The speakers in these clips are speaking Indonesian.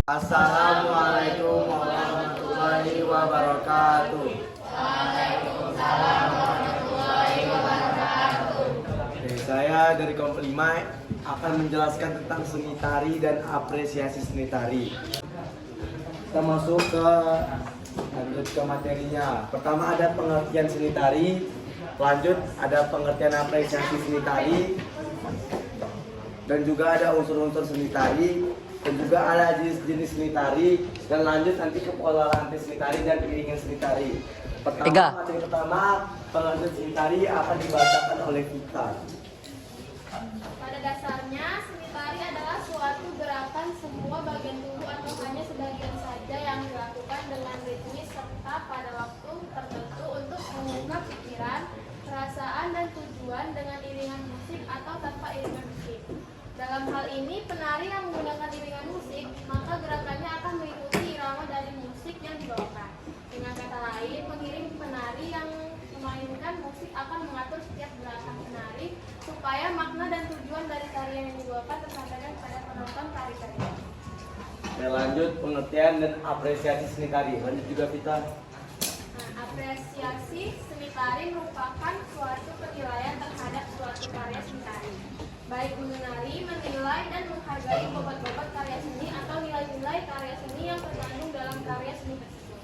Assalamualaikum warahmatullahi wabarakatuh. Waalaikumsalam warahmatullahi wabarakatuh. Saya dari kelompok 5 akan menjelaskan tentang seni tari dan apresiasi seni tari. Kita masuk lanjut ke materinya. Pertama ada pengertian seni tari, lanjut ada pengertian apresiasi seni tari, dan juga ada unsur-unsur seni tari, dan juga ada jenis-jenis seni tari, dan lanjut nanti ke pola lantai seni tari dan iringan seni tari. Materi pertama pengertian seni tari akan dibacakan oleh kita. Pada dasarnya, seni tari adalah suatu gerakan semua bagian tubuh atau hanya sebagian saja yang dilakukan dengan ritmis serta pada waktu tertentu untuk mengungkap pikiran, perasaan, dan tujuan dengan iringan musik atau tanpa iringan musik. Dalam hal ini, penari yang menggunakan iringan musik, maka gerakannya akan mengikuti irama dari musik yang dibawakan. Dengan kata lain, pengiring penari yang memainkan musik akan mengatur setiap gerakan penari supaya makna dan tujuan dari tarian yang dibawakan tersampaikan kepada penonton tari-tarian. Lanjut pengertian dan apresiasi seni tari. Lanjut juga kita. Apresiasi seni tari merupakan suatu penilaian terhadap suatu karya seni tari, baik mengenali, menilai, dan menghargai bobot-bobot karya seni atau nilai-nilai karya seni yang terkandung dalam karya seni tersebut.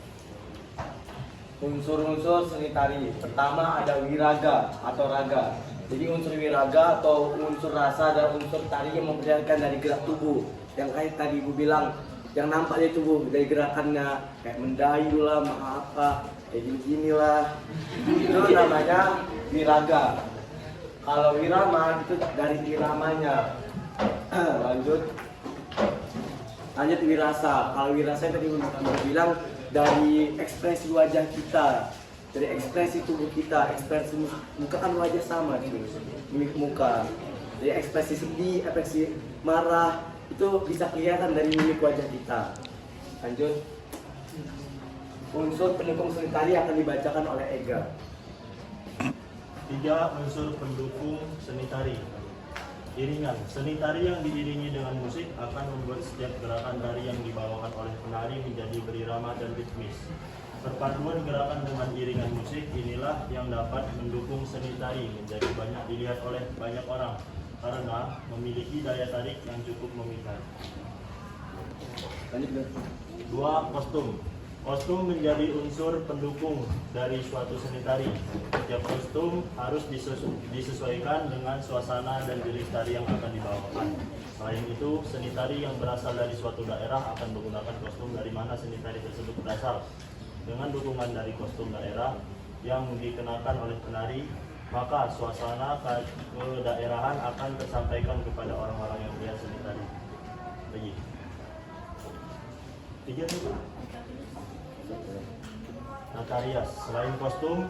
Unsur-unsur seni tari. Pertama ada wiraga atau raga. Jadi unsur wiraga atau unsur rasa dan unsur tari yang memperlihatkan dari gerak tubuh. Yang kayak tadi Ibu bilang, yang nampak dari tubuh, dari gerakannya kayak mendayu lah, apa, kayak gini lah. Itu namanya wiraga. Kalau wirama itu dari iramanya. Lanjut wirasa. Kalau wirasa tadi Ibu bilang dari ekspresi wajah kita, dari ekspresi tubuh kita, ekspresi muka kan wajah sama gitu, mimik muka. Dari ekspresi sedih, ekspresi marah itu bisa kelihatan dari mimik wajah kita. Lanjut, unsur pendukung seni tari akan dibacakan oleh Ega. 3. Unsur pendukung seni tari. Iringan. Seni tari yang diiringi dengan musik akan membuat setiap gerakan tari yang dibawakan oleh penari menjadi berirama dan ritmis. Perpaduan gerakan dengan iringan musik inilah yang dapat mendukung seni tari menjadi banyak dilihat oleh banyak orang karena memiliki daya tarik yang cukup memikat. 2. Kostum. Kostum menjadi unsur pendukung dari suatu seni tari. Setiap kostum harus disesuaikan dengan suasana dan jenis tari yang akan dibawakan. Selain itu, seni tari yang berasal dari suatu daerah akan menggunakan kostum dari mana seni tari tersebut berasal. Dengan dukungan dari kostum daerah yang dikenakan oleh penari, maka suasana kedaerahan akan tersampaikan kepada orang-orang yang melihat seni tari. Lagi. 3 tuh. Tata rias. Selain kostum,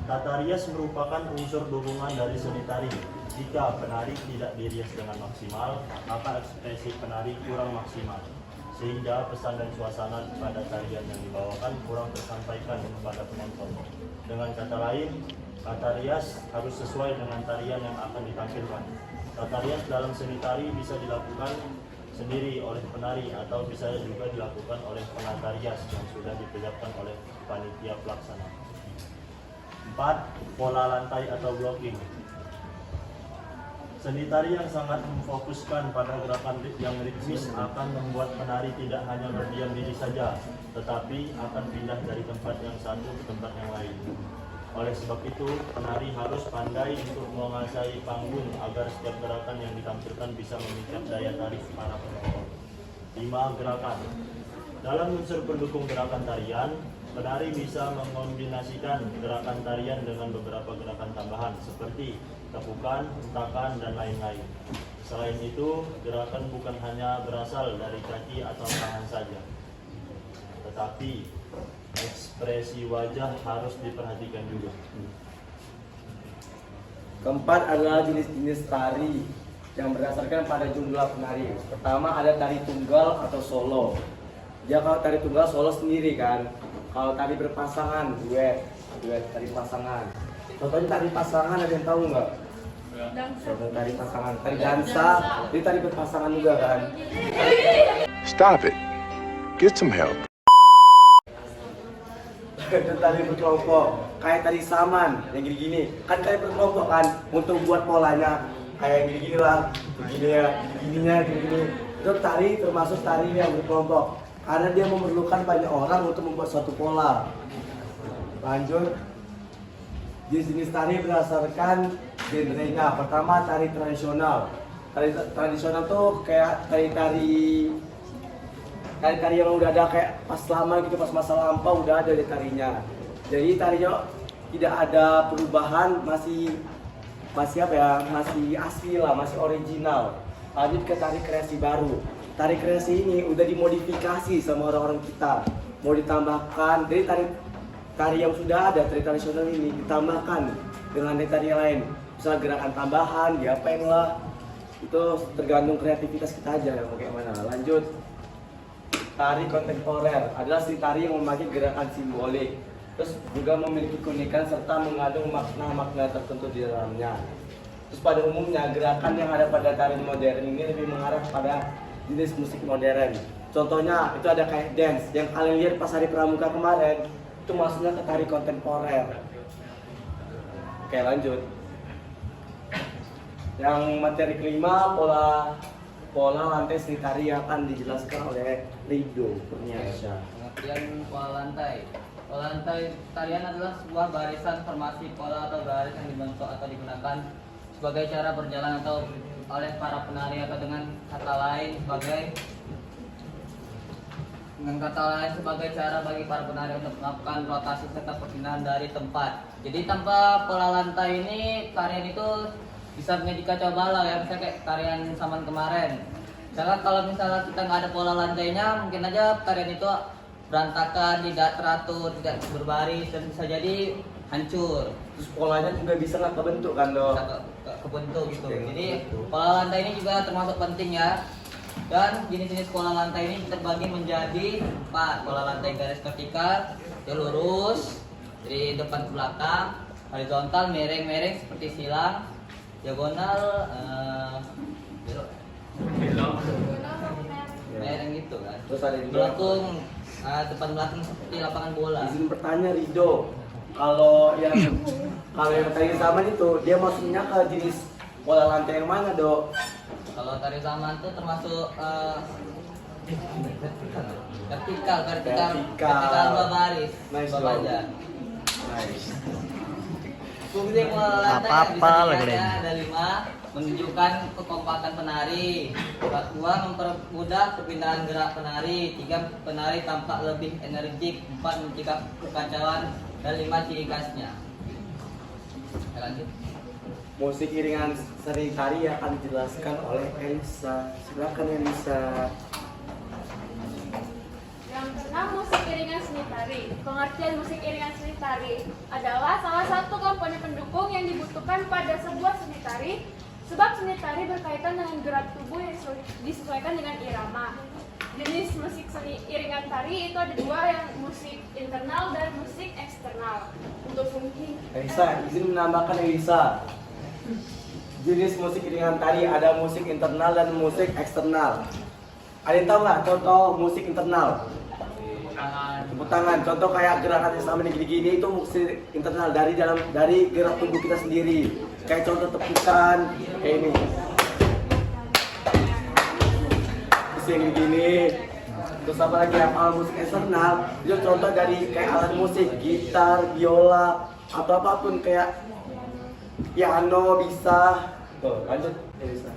tata rias merupakan unsur dukungan dari seni tari. Jika penari tidak dirias dengan maksimal, maka ekspresi penari kurang maksimal, sehingga pesan dan suasana pada tarian yang dibawakan kurang tersampaikan kepada penonton. Dengan kata lain, tata rias harus sesuai dengan tarian yang akan ditampilkan. Tata rias dalam seni tari bisa dilakukan sendiri oleh penari atau bisa juga dilakukan oleh penata rias yang sudah dipersiapkan oleh panitia pelaksana. 4. Pola lantai atau blocking. Seni tari yang sangat memfokuskan pada gerakan yang ritmis akan membuat penari tidak hanya berdiam diri saja, tetapi akan pindah dari tempat yang satu ke tempat yang lain. Oleh sebab itu, penari harus pandai untuk menguasai panggung agar setiap gerakan yang ditampilkan bisa memikat daya tarik para penonton. 5. Gerakan. Dalam unsur pendukung gerakan tarian, penari bisa mengombinasikan gerakan tarian dengan beberapa gerakan tambahan seperti tepukan, hentakan, dan lain-lain. Selain itu, gerakan bukan hanya berasal dari kaki atau tangan saja, tetapi ekspresi wajah harus diperhatikan juga. Keempat adalah jenis-jenis tari yang berdasarkan pada jumlah penari. Pertama ada tari tunggal atau solo. Ya kalau tari tunggal solo sendiri kan. Kalau tari berpasangan duet tari pasangan. Contohnya tari pasangan ada yang tahu nggak? Contoh tari pasangan, tari dansa, jadi tari berpasangan juga kan. Stop it. Get some help. Itu tari berkelompok, kayak tari saman yang gini-gini. Kan kalian berkelompok kan untuk buat polanya kayak gini-gini lah, begini ya, begininya gini-gini. Itu tari termasuk tari yang berkelompok karena dia memerlukan banyak orang untuk membuat suatu pola. Lanjut, jenis tari berdasarkan genrenya. Pertama, tari tradisional. Tari tradisional tuh kayak tari-tari yang udah ada kayak pas lama gitu, pas masa lampau udah ada di tarinya. Jadi tarinya tidak ada perubahan, masih apa ya, masih asli lah, masih original. Lanjut ke tari kreasi baru. Tari kreasi ini udah dimodifikasi sama orang-orang kita, mau ditambahkan. Jadi tari yang sudah ada, tari tradisional ini ditambahkan dengan tari lain, misalnya gerakan tambahan, diapain lah. Itu tergantung kreativitas kita aja mau kayak mana. Lanjut, tari kontemporer adalah seni tari yang memakai gerakan simbolik, terus juga memiliki keunikan serta mengandung makna-makna tertentu di dalamnya. Terus pada umumnya gerakan yang ada pada tari modern ini lebih mengarah pada jenis musik modern. Contohnya itu ada kayak dance yang kalian lihat pas hari pramuka kemarin, itu masuknya ke tari kontemporer. Oke, lanjut. Yang materi kelima, pola lantai seni tari yang akan dijelaskan oleh Rido Kurniasyah. Pengertian pola lantai. Pola lantai tarian adalah sebuah barisan formasi pola atau garis yang dibentuk atau digunakan sebagai cara berjalan atau oleh para penari atau dengan kata lain sebagai cara bagi para penari untuk melakukan rotasi serta perpindahan dari tempat. Jadi tanpa pola lantai ini tarian itu bisa menjadi kacau balau ya, misalnya kayak tarian saman kemarin. Misalkan kalau misalnya kita nggak ada pola lantainya, mungkin aja tarian itu berantakan, tidak teratur, tidak berbaris, dan bisa jadi hancur. Terus polanya juga bisa nggak kebentuk kan dok? Bisa kebentuk gitu. Jadi pola lantai ini juga termasuk penting ya. Dan jenis-jenis pola lantai ini terbagi menjadi 4. Pola lantai garis vertikal, dia lurus dari depan ke belakang, horizontal, miring-miring seperti silang, diagonal, belok, miring gitu kan. Terus ada juga Belakang, depan belakang seperti lapangan bola. izin bertanya Rido, kalau yang tari zaman itu dia maksudnya ke jenis pola lantai yang mana dok? Kalau tari zaman itu termasuk vertikal dua baris, Nice, dua dong. panjang. Nice. Fungsi pola lantai Apa-apa yang lah bisa kalian. dilihat ada 5, menunjukkan kekompakan penari. 2, mempermudah perpindahan gerak penari. 3, penari tampak lebih energik. 4, mencegah kekacauan. Dan 5, ciri khasnya. Lanjut. Musik iringan seni tari akan dijelaskan oleh Elisa. Silakan Elisa. Yang keenam, musik iringan seni tari. Pengertian musik iringan seni tari adalah salah satu komponen pendukung yang dibutuhkan pada sebuah seni tari, sebab seni tari berkaitan dengan gerak tubuh yang disesuaikan dengan irama. Jenis musik seni iringan tari itu ada 2, yang musik internal dan musik eksternal. Untuk fungsi Elisa, izin menambahkan Elisa. Jenis musik iringan tari ada musik internal dan musik eksternal. Ada yang tahu nggak contoh musik internal? Tepuk tangan. Contoh kayak gerakan yang sama gini-gini itu musik internal dari gerak tubuh kita sendiri. Kayak contoh tepukan kayak ini. Terus yang gini. Terus apa lagi yang musik eksternal? Itu contoh dari kayak alat musik, gitar, biola, atau apapun kayak piano bisa. Tuh, lanjut Elisa.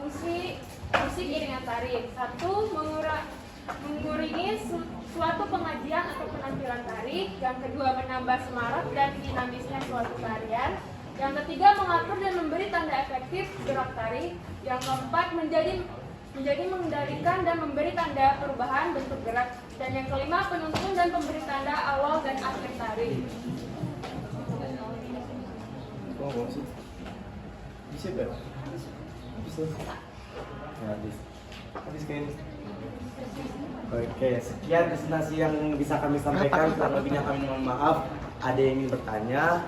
fungsi musik iringan tari. 1, mengurangi suatu pengajian atau penampilan tari. Yang kedua, menambah semarak dan dinamisnya suatu tarian. Yang ketiga, mengatur dan memberi tanda efektif gerak tari. Yang keempat, menjadi mengendalikan dan memberi tanda perubahan bentuk gerak. Dan yang kelima, penuntun dan pemberi tanda awal dan akhir tari. Oh, sih. Bisa gak? Bisa. Ya, habis kayaknya. Oke, sekian presentasi yang bisa kami sampaikan. Kurang lebihnya kami mohon maaf. Ada yang ingin bertanya?